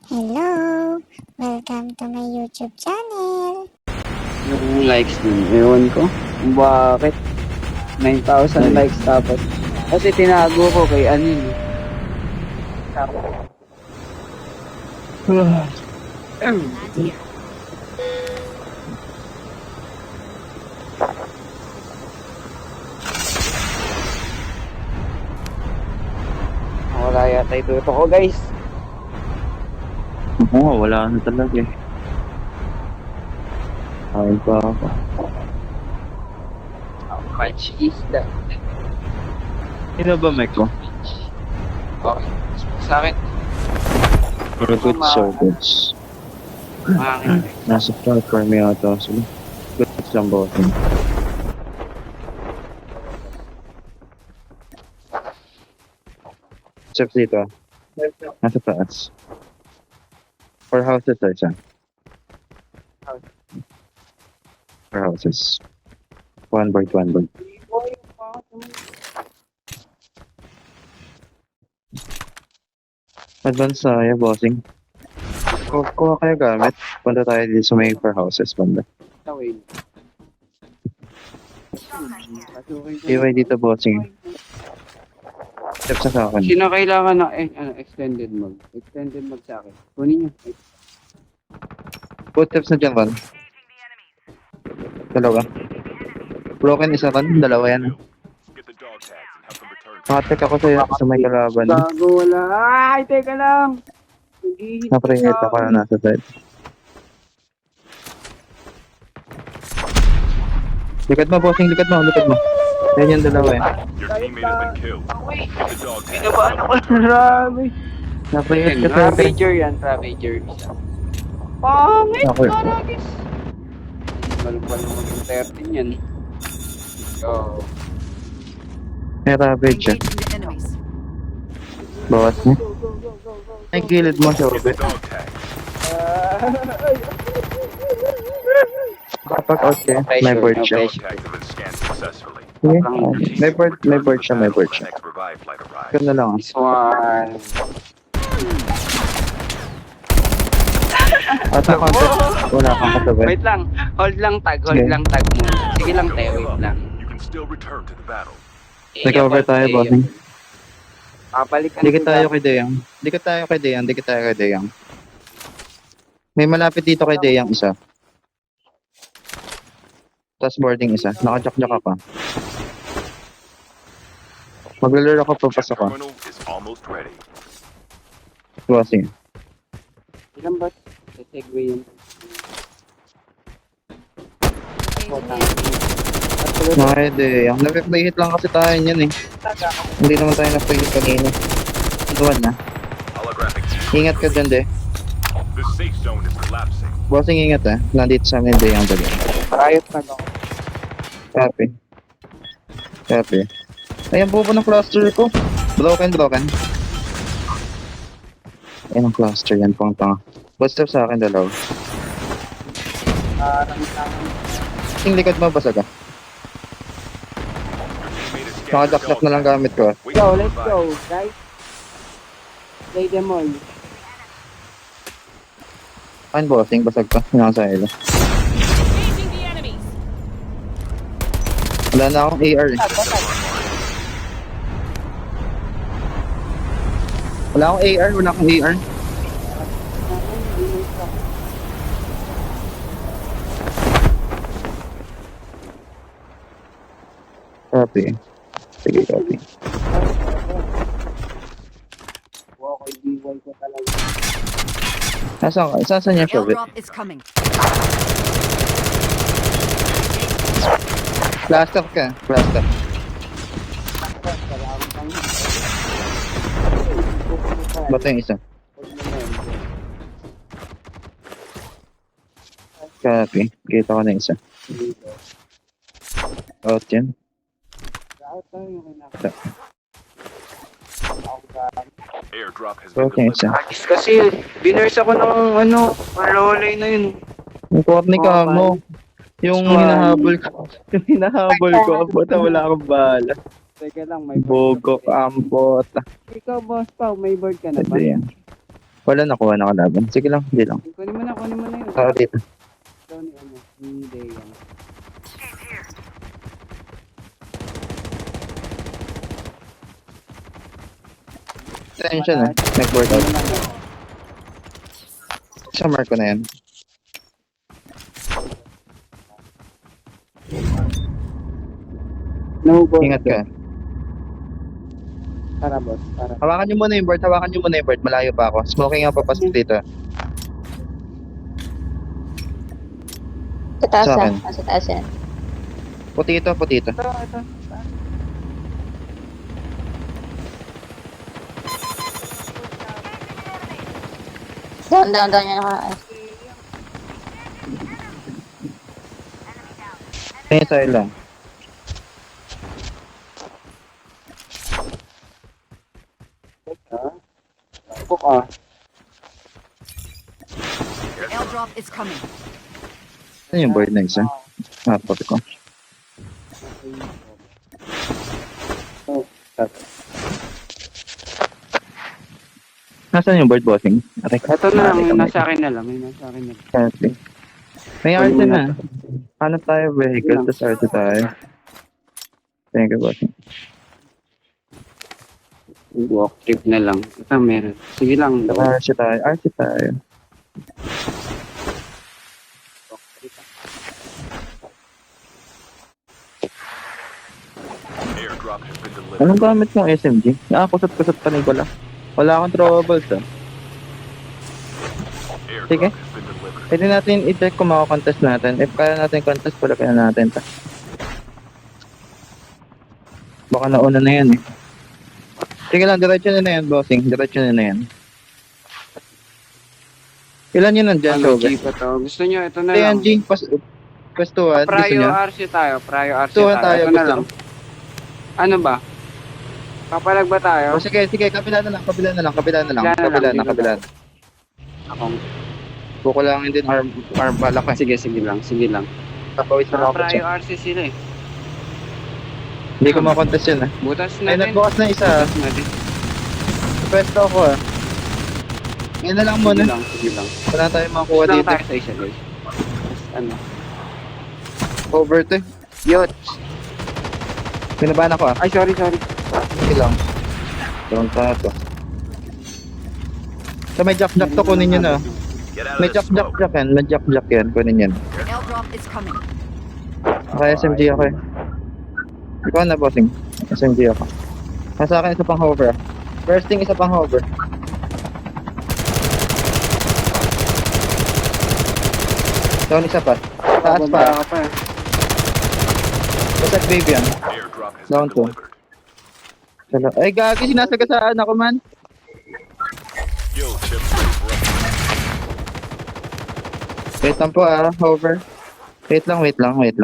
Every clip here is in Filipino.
Hello! Welcome to my YouTube channel! Yung likes dun, ewan ko kung bakit 9,000 likes tapos kasi tinago ko kay Anil. Wala yata ito ko guys. Oo, wala na talaga eh. Kain pa ako. Punch is the Sino ba may ko? okay. Sa akin, Puro good service. mahangin. Nasa platform yata sila. Good lang ba ito? Chef dito. Nasa taas. Four houses ay siya. Four houses. One board. Advance tayo, bossing. Kuha kayo gamit. Punta tayo dito sa may four houses, banda. Tawin. Iway dito, bossing. Step sa akin. Sino kailangan ng extended mag? Extended mag sa akin. Kunin nyo. Put steps na dyan, Van. Dalawa. Broken isa kan, dalawa yan. Nakatek ako sa may kalaban. Bago wala. Ay, teka lang. Napringit ako na nasa side. Likad mo, bossing, likad mo. Yan yung dalawa eh. Your teammate has been killed. Get the dog tag. Pinabaan ako. Marami. Napringit ka sa Ravager yan. Ravager. Pangit. Ako eh. Maragis. Malupal naman yung 13 yan. Go. May ravage siya. Bawas mo. Ay, gilid mo siya, Get the Robert. dog tag. Kapag out siya, may bird siya. Dog tags have been scanned successfully. Sige, may bird siya. Next revive flight arrives. Ito na lang. This one. At sa contact, wala kang kasabay. Wait lang. Hold lang tag. Sige. Hold lang tag muna. Sige lang tayo. Wait lang. You can still return to the battle. Recover tayo, bossing. Kapalikan. Dikit tayo kay Deyang. May malapit dito kay Deyang isa. Tapos boarding isa. Naka-jack-jack ka pa. Maglalaro ako, papasok ka. Terminal is almost ready. Bossing. Ilan ba? Sa segue yun. Mga Deyang. Nag-play hit lang kasi tayo yan eh. Hindi naman tayo na-play hit kanina. Tuwan na. Holographic. Ingat ka dyan, De. The safe zone is collapsing. Bossing, ingat eh. Nandito sa amin, Deyang dali. Riot na lang. Copy. Ayan po ng cluster ko. Broken. Ayan ang cluster, yan po ang tanga. Booster sa akin, dalaw. Parang Yung likod mo, basag ka. Teammate is scanning the Nakadakdak dog na lang tag. gamit ko. Wait Go, for let's revive. go, guys. Play them all. Ayan, bossing, basag ka. Nasa ilo. Engaging the enemies. Wala na akong AR eh. Wala akong AR. Copy. Sige, copy. Wow, kay DY ko talaga. Saan niya siya, Airdrop is coming. Cluster ka. Bato yung isa. Copy. Kita ko na isa. Out yan. Airdrop has been Out yung delivered. isa. Kasi, binurse ako ng malolay na yun. Yung corny ka mo. Yung hinahabol ko. Abot wala akong bala. Teka lang, may Bogo, ampot. Ikaw, boss Pao, may board ka na ba? Pwede yan. Wala nakuha na kalaban. Sige lang, hindi lang. Kunin mo na yun. Tao dito. Ito ni ano, ni Dayan. Attention na. Nag-board out. Sa mark ko na yan. No go. Ingat ka. Tara boss, tara. Hawakan nyo muna yung board. Hawakan nyo muna yung board. Malayo pa ako. Smoking ang papasok dito. Sa taas Sa ah. akin. Sa taas yan. Puti ito, puti ito. Ito. Down yan ako. Ayun sa'yo lang. Cook ah. Airdrop is coming. Ano yung board na isa? Ah, puti ko. Oh, tara. Nasaan yung board bossing? Aray, Ito na lang, aray, yung kamay. nasa akin na lang. Yung nasa akin na lang. Okay. May RT na. Hanap tayo vehicle, tapos RT tayo. Thank you, bossing. Walk trip na lang. Ito meron. Sige lang. RT tayo, RT tayo. Airdrop has been delivered. Anong gamit mong SMG? Kusot-kusot pa rin pala. Wala akong throwables ah. Sige. Airdrop has been delivered. Pwede natin i-check kung makakontest natin. If kaya natin contest, pala kaya natin ta. Baka nauna na yan eh. Sige lang, diretso na yan, bossing. Diretso na yan. Ilan yun nandyan, Ano, Sobe? G pa to. Gusto nyo, ito na Ayan, lang. G. Pwestuhan. Gusto Prayo niya? RC tayo. Prayo RC Pwestuhan tayo. tayo. Ito na Gusto lang. Ano ba? Papalag ba tayo? O sige, kabila na lang, kabila na lang, kabila na lang. Kabila na lang, Kabila na, dito kabila na. Akong... Kukulangin din arm balak eh. Sige lang. Sige lang. Kapawis na ako. Prayo RC sila eh. Hindi ko makontest yun ah. Butas Ay, natin. nagbukas na isa. Butas natin. Pwesto ako ah. Yan na lang muna. Sige lang. Wala tayong makuha Lang dito. tayo sa isa guys. Ano? Over to eh. Yot. Pinabahan ako ah. Ay, sorry. Sige lang. Doon tayo to. So may jack to kunin yun ah. Get out May of the jack smoke. yan. May jack yan. Kunin yan. Airdrop is coming. Naka SMG ako eh. Ikaw na bossing. SMG ako. Nasa akin isa pang hover ah. First thing isa pang hover. Down isa pa. Taas pa. Ako pa eh. Basag baby yan. Airdrop has Down been to. delivered. Ay gagi, sinasagasaan ako man. Skill chip ready for upgrade. Wait lang po ah, hover. Wait lang.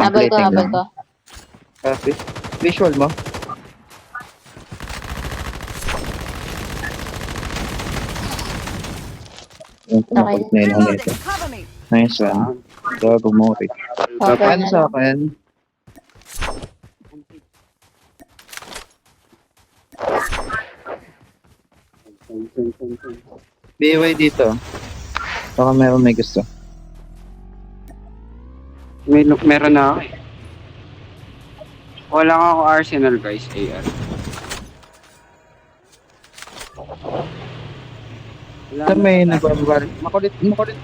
Habol ko, Plating habol lang. ko. Copy. Visual mo. Yung pumakot na yun ako nito. Reloading. Cover me. Nice one. So, bumuti. Okay Paano na sa lang. akin? BY dito. Baka meron may gusto. Meron na ako eh. Wala nga ako Arsenal guys, AR. Wala Sa may nagbabar. Makulit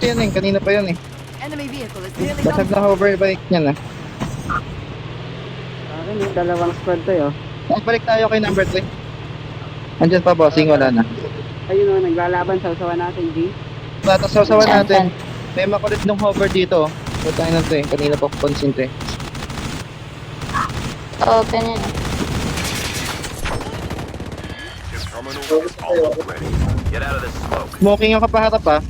yan eh. Kanina pa yun eh. Enemy vehicle is nearly Basag done. na hoverbike niya na. Akin yung dalawang squad tayo. Balik tayo kay number 3. Andyan pa bossing, wala na. Ayun o, naglalaban sa usawa natin, G. Tapos sasawan Saan, natin. May makulit ng hover dito. So tayo na to eh. Kanina pa pansin to eh. Open yan. Your terminal is almost ready. Get out of this smoke. Smoking yung kapaharap ah.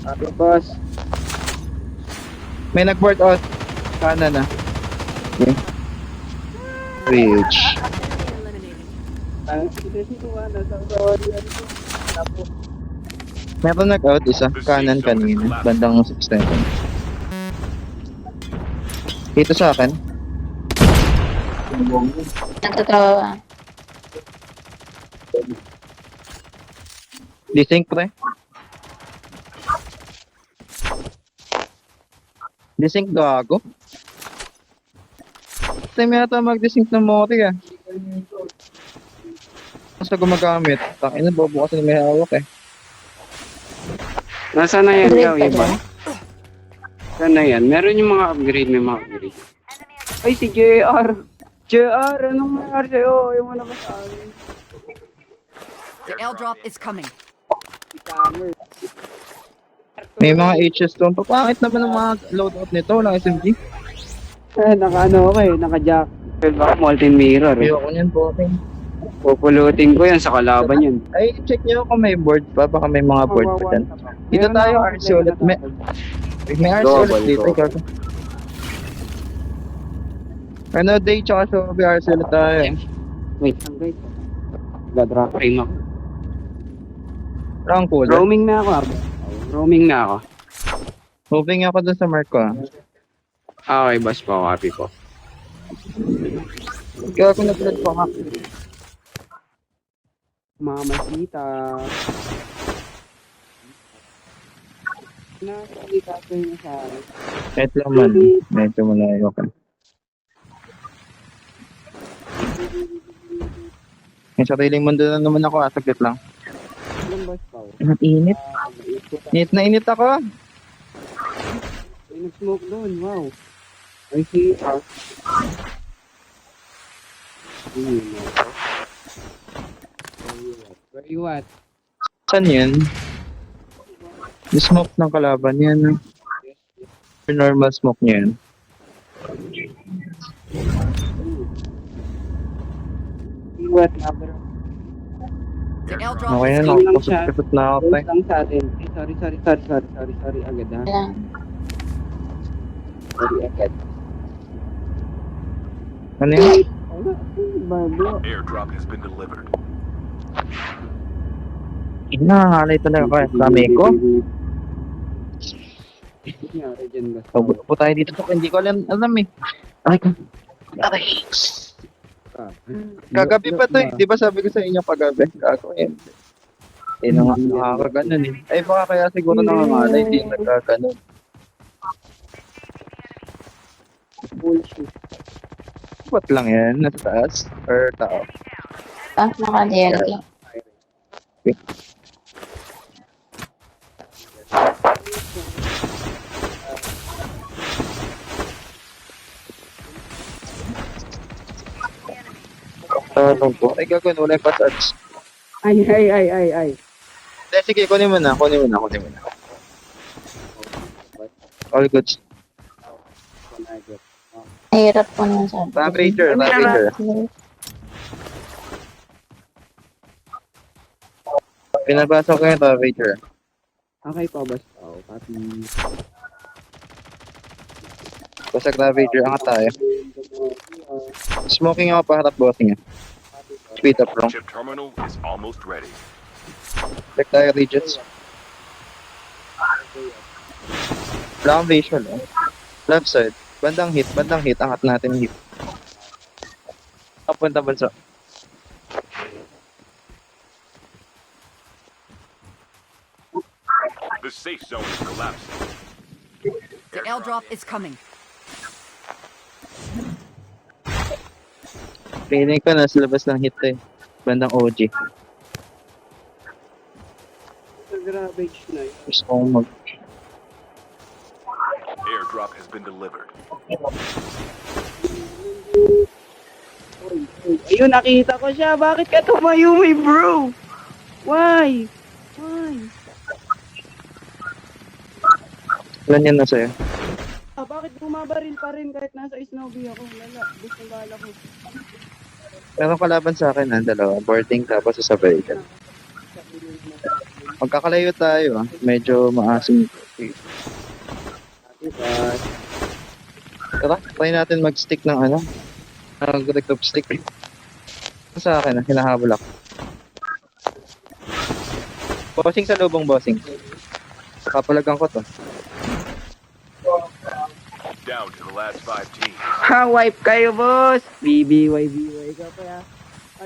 Sabi, boss. May nag-board out. Kanan na. Okay. Bridge. Meron nag-out isa. Kanan kanina. Bandang 6-7. Dito sa akin. Nagtatrawa. Desync pre. Desync gago. Time yata mag-desync ng Mori ah. Basta gumagamit. Takin na bobo kasi may hawak eh. Nasaan na yan, Upgrade Yaw? pa Iba? dyan. Saan na yan? Meron yung mga upgrade, may mga upgrade. Ay, si JR! JR, anong nangyari sa'yo? Ayaw mo na ba sa akin? The airdrop is coming. Si Summer. May mga HS doon. Papakit naman ang mga loadout nito. Walang SMG. Naka-ano ako eh, naka-jack. Pero baka molten mirror eh. Ayoko niyan po. Pupulutin ko yan sa kalaban yun. Ay, check nyo kung may board pa. Baka may mga board pa dyan. Dito tayo, RC ulit. May RC Double ulit dito. ko. Ikaw. Ano, day tsaka Sobe, RC ulit tayo. Wait lang guys. Gadrop frame ako. Wrong cooler. Roaming na ako ah. Roaming na ako. Moving ako dun sa mark ko ah. Okay, boss po. Copy po. Ikaw ako nag-blood po nga. Mamasita. Nakakita ko yun sa akin. Kahit naman, medyo malayo ka. Yung sariling mundo na naman ako, saglit lang. Ilang boss po? Ang init. Init na init ako. Ay, nag-smoke doon. Wow. I see. Where you at? Saan yun? Yung smoke ng kalaban yan. Yung normal smoke niya yan. You at na bro? The airdrop Okay is na, coming. nakapasot na ako Wait eh. lang sa atin. Ay, sorry agad ha. Ayan. Sorry agad. Ano yun? Wala. Barblo. Airdrop has been delivered. Nangangalay talaga ko eh. Dami ko. Nangyari dyan ba? Pabuto po tayo dito. Hindi ko alam eh. Ay, aray. Kagabi pa to eh. Di ba sabi ko sa inyo paggabi? Gago eh. Eh, nakakaganon eh. Ay, baka kaya siguro nangangalay. Hindi nagkaganon. Bullshit. Ba't lang yan? Nasa taas? Or tao? Ah, naka-DLT. Tanong po. Ay, gagawin. Wala yung passage. Ay. Hindi, sige. Kunin mo na. All goods. Hirap po naman sabi. Ravager. Pinabasa ko yung Ravager. Okay pa, boss. Oh, copy. Basta Ravager. Angat tayo. Smoking ako paharap bossing eh. Speed up wrong. Chip terminal is almost ready. Check tayo regions. Wala akong visual eh. Left side. Bandang hit. Angat natin hit. Papunta bansa. The safe zone is collapsing. The airdrop is coming. Feeling ko nasa labas ng hit eh. Bandang OG. Sa garbage na yun. Gusto kong mag... Airdrop has been delivered. Ayun, nakita ko siya. Bakit ka tumayo, my bro? Why? Ilan yan na sa'yo? Bakit bumabaril pa rin kahit nasa Snowbee ako? Lala, gusto bala ko. Pero kalaban sa akin dalawa. Boarding tapos sasabay ka. Magkakalayo tayo Medyo maasim. Tara, try natin mag-stick ng Nag-recruit stick. Sa akin hinahabol ako. Bossing sa lubong, bossing. Kapalagan ko to. Down to the last 5 teams. Ha, wipe kayo, boss! BBY ka pa ya.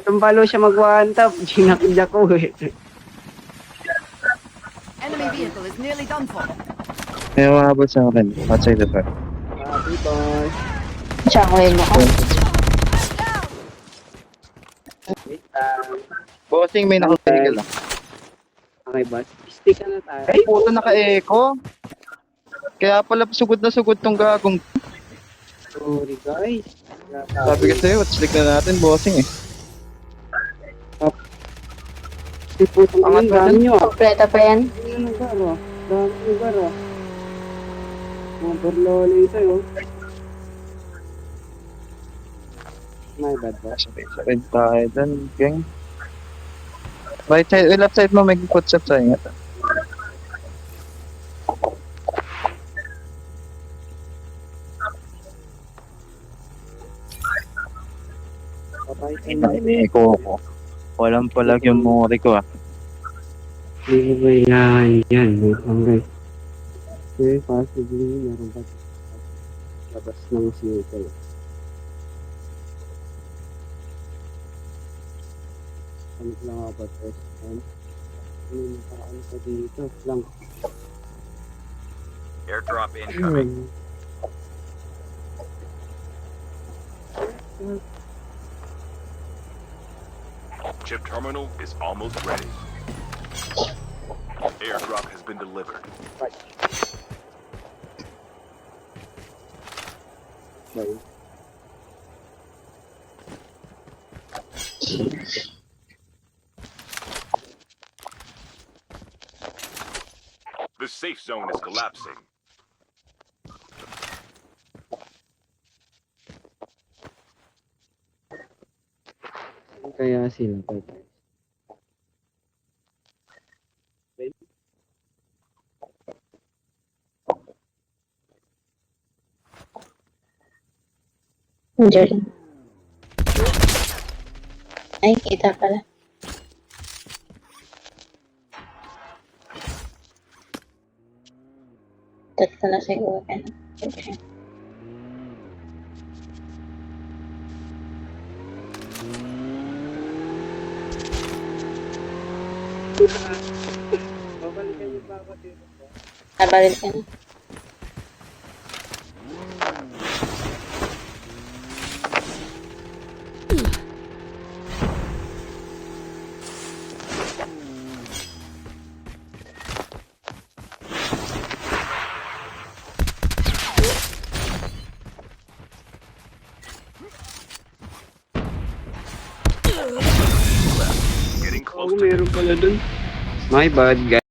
Tumpalo siya mag-one tap. Ginakidya ko eh. Enemy vehicle is nearly done for. May umahabol sa akin. Outside the door. Happy boy. Shockwave ako. Wait lang. Bossing, may naka-vehicle lang. Okay, boss. Stick na tayo. Ay, puto naka-echo. Kaya pala sugod tong gagong. Sorry, guys. Sabi ko sa'yo, stick na natin, bossing eh. Stick po itong Angat ilan. Dami nyo. Kompleto pa yan. Ano lugar, oh. Dami lugar, oh. Mga burlolo ito, oh. My bad, boss. Sabay tayo dun, gang. Right side, left side mo, may footsteps sa ingat. Patay ka Ay, na. echo ako. Walang palag yung mori ko ah. Hindi ko kailangan yan. Okay. Okay, possibly, meron ba labas ng circle. Ano lang ako ba test time? Ano nakaan pa dito? Lang. Airdrop incoming. Chip terminal is almost ready. Airdrop has been delivered. Bye. The safe zone is collapsing. Kaya sila patay. Diyan. Ay, kita pala. Tatlo na siguro. Okay. Babalikan niyo ba ako dito? Nabalil ka na. Getting Oh, close to meron pala dun. My bad, guys.